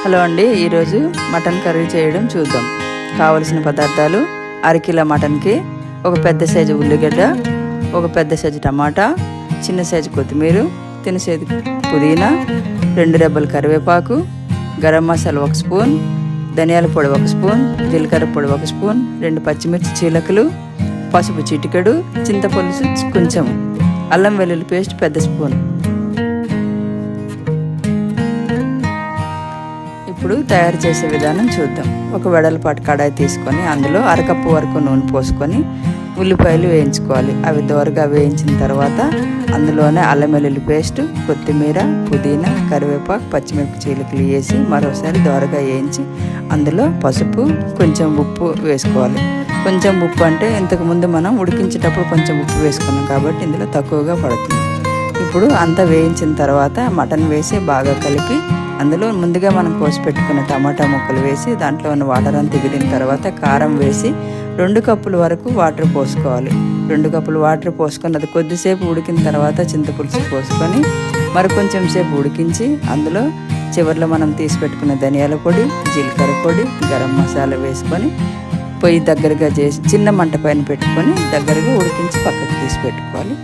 Hello అండి, ఈరోజు mutton curry చేయడం చూద్దాం. కావలసిన పదార్థాలు: అరకిలో మటన్కి ఒక పెద్ద సైజు ఉల్లిగడ్డ, ఒక పెద్ద సైజు టమాటా, చిన్న సైజు కొత్తిమీర, తిన సైజు పుదీనా, 2 రెబ్బలు కరివేపాకు, గరం మసాలా 1 స్పూన్, ధనియాల పొడి 1 స్పూన్, జీలకర్ర పొడి 1 స్పూన్, 2 పచ్చిమిర్చి చీలకలు, పసుపు చిటికెడు, చింతపులుసు కొంచెం, అల్లం వెల్లుల్లి పేస్ట్ పెద్ద స్పూన్. ఇప్పుడు తయారు చేసే విధానం చూద్దాం. ఒక వెడల్పాటు కడాయి తీసుకొని అందులో అరకప్పు వరకు నూనె పోసుకొని ఉల్లిపాయలు వేయించుకోవాలి. అవి దోరగా వేయించిన తర్వాత అందులోనే అల్లం వెల్లుల్లి పేస్ట్, కొత్తిమీర, పుదీనా, కరివేపాకు, పచ్చిమిరపకాయ చీలికలు వేసి మరోసారి దోరగా వేయించి అందులో పసుపు, కొంచెం ఉప్పు వేసుకోవాలి. కొంచెం ఉప్పు అంటే ఇంతకుముందు మనం ఉడికించేటప్పుడు కొంచెం ఉప్పు వేసుకున్నాం కాబట్టి ఇందులో తక్కువగా పడుతుంది. ఇప్పుడు అంతా వేయించిన తర్వాత మటన్ వేసి బాగా కలిపి అందులో ముందుగా మనం కోసి పెట్టుకున్న టమాటా ముక్కలు వేసి దాంట్లో ఉన్న వాటర్ అంతా దిగిన తర్వాత కారం వేసి 2 కప్పుల వరకు వాటర్ పోసుకోవాలి. 2 కప్పులు వాటర్ పోసుకొని అది కొద్దిసేపు ఉడికిన తర్వాత చింతపులుసు పోసుకొని కొంచెం సేపు ఉడికించి అందులో చివరిలో మనం తీసి పెట్టుకున్న ధనియాల పొడి, జీలకర్ర పొడి, గరం మసాలా వేసుకొని పొయ్యి దగ్గరగా చేసి చిన్న మంట పైన పెట్టుకొని దగ్గరగా ఉడికించి పక్కకు తీసి పెట్టుకోవాలి.